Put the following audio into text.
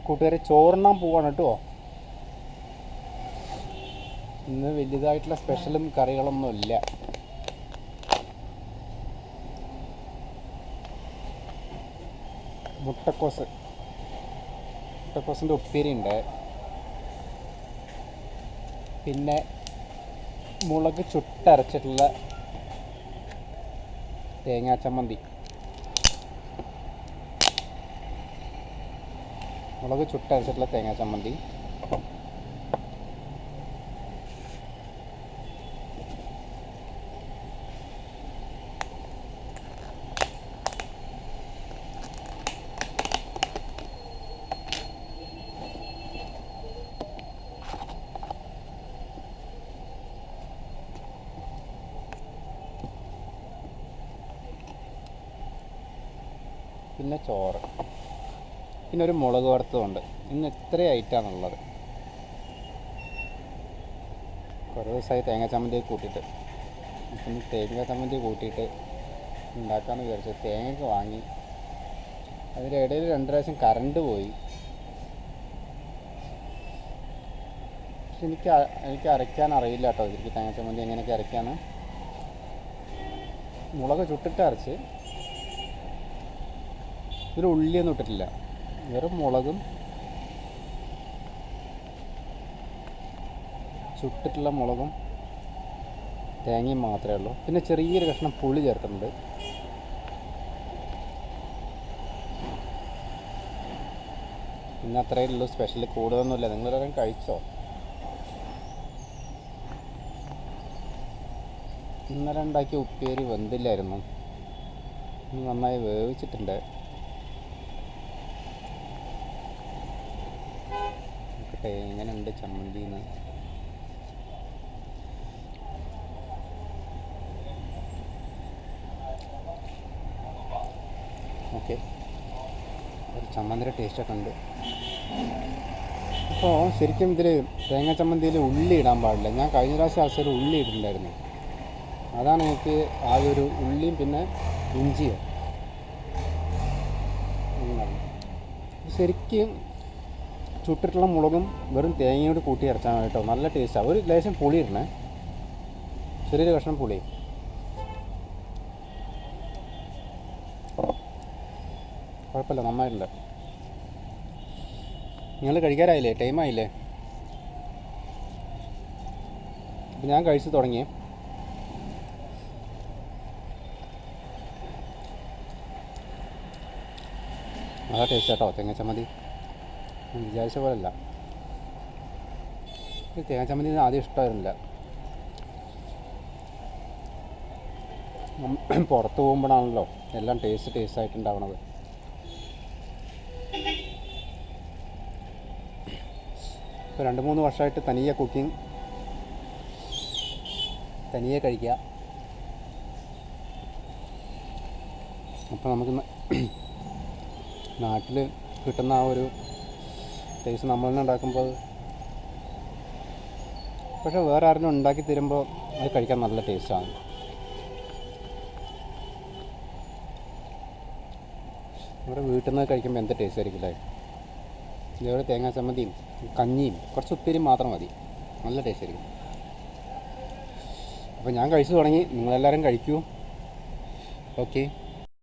കൂട്ടുകാരെ ചോറുണ്ണാൻ പോവാണ് കേട്ടോ. ഇന്ന് വലുതായിട്ടുള്ള സ്പെഷ്യലും കറികളൊന്നും ഇല്ല. മുട്ടക്കോസിൻ്റെ ഉപ്പേരി ഉണ്ട്, പിന്നെ മുളക് ചുട്ടരച്ചിട്ടുള്ള തേങ്ങാ ചമ്മന്തി. പിന്നെ ചോറ്, പിന്നെ ഒരു മുളക് വറുത്തതുണ്ട്. ഇന്ന് ഇത്രയും ഐറ്റമാണുള്ളത്. കുറേ ദിവസമായി തേങ്ങാ ചമ്മന്തി കൂട്ടിയിട്ട്. ഇപ്പം തേങ്ങാ ചമ്മന്തി കൂട്ടിയിട്ട് ഉണ്ടാക്കാമെന്ന് വിചാരിച്ചു. തേങ്ങയൊക്കെ വാങ്ങി, അതിനിടയിൽ 2 പ്രാവശ്യം കറണ്ട് പോയി. പക്ഷെ എനിക്ക് അരയ്ക്കാൻ അറിയില്ല കേട്ടോ. എനിക്ക് തേങ്ങാ ചമ്മന്തി എങ്ങനെയൊക്കെ അരയ്ക്കാമെന്ന്. മുളക് ചുട്ടിട്ട് അരച്ച്, ഇതിൽ ഉള്ളിയൊന്നും ഇട്ടിട്ടില്ല, വെറും മുളകും ചുട്ടിട്ടുള്ള മുളകും തേങ്ങയും മാത്രമേ ഉള്ളൂ. പിന്നെ ചെറിയൊരു കഷ്ണം പുളി ചേർത്തിട്ടുണ്ട്. പിന്നെ അത്രയേ ഉള്ളൂ സ്പെഷ്യൽ, കൂടുതലൊന്നുമില്ല. നിങ്ങളെല്ലാവരും കഴിച്ചോ? ഇന്നലെ ഉണ്ടാക്കിയ ഉപ്പേരി വെന്തില്ലായിരുന്നു, നന്നായി വേവിച്ചിട്ടുണ്ട്. എങ്ങനെയുണ്ട് ചമ്മന്തിന്ന്? ഓക്കെ, ഒരു ചമ്മന്തിയുടെ ടേസ്റ്റൊക്കെ ഉണ്ട്. അപ്പോൾ ശരിക്കും ഇതിൽ തേങ്ങാ ചമ്മന്തിയിൽ ഉള്ളി ഇടാൻ പാടില്ല. ഞാൻ കഴിഞ്ഞ പ്രാവശ്യം ആവശ്യം ഉള്ളി ഇട്ടിട്ടുണ്ടായിരുന്നു. അതാണ് എനിക്ക് ആകെ ഒരു ഉള്ളിയും പിന്നെ ഇഞ്ചിയോ. ശരിക്കും ചുട്ടിട്ടുള്ള മുളകും വെറും തേങ്ങയോട് കൂട്ടി അരച്ചാൽ കേട്ടോ, നല്ല ടേസ്റ്റാണ്. ഒരു ലേശം പുളി ഇടണേ, ചെറിയൊരു കഷ്ണം പുളി. കുഴപ്പമില്ല, നന്നായിട്ടുണ്ട്. നിങ്ങൾ കഴിക്കാറായില്ലേ? ടൈമായില്ലേ? അപ്പം ഞാൻ കഴിച്ച് തുടങ്ങി. നല്ല ടേസ്റ്റ് കേട്ടോ തേങ്ങാ ചമ്മന്തി, വിചാരിച്ച പോലെയല്ല. ഈ തേങ്ങാ ചമ്മന്തി ആദ്യം ഇഷ്ടമായിരുന്നില്ല. പുറത്ത് പോകുമ്പോഴാണല്ലോ എല്ലാം ടേസ്റ്റായിട്ടുണ്ടാവണത്. ഇപ്പോൾ 2-3 വർഷമായിട്ട് തനിയെ കുക്കിംഗ്, തനിയെ കഴിക്കുക. അപ്പോൾ നമുക്ക് നാട്ടിൽ കിട്ടുന്ന ആ ഒരു ടേസ്റ്റ് നമ്മൾ തന്നെ ഉണ്ടാക്കുമ്പോൾ, പക്ഷേ വേറെ ആരെങ്കിലും ഉണ്ടാക്കി തരുമ്പോൾ അത് കഴിക്കാൻ നല്ല ടേസ്റ്റാണ്. നമ്മുടെ വീട്ടിൽ നിന്ന് കഴിക്കുമ്പോൾ എന്ത് ടേസ്റ്റ് ആയിരിക്കില്ലേ? ഇതേപോലെ തേങ്ങാ ചമ്മന്തിയും കഞ്ഞിയും കുറച്ച് ഉപ്പേരി മാത്രം മതി, നല്ല ടേസ്റ്റ് ആയിരിക്കും. അപ്പോൾ ഞാൻ കഴിച്ചു തുടങ്ങി, നിങ്ങളെല്ലാവരും കഴിക്കൂ. ഓക്കെ.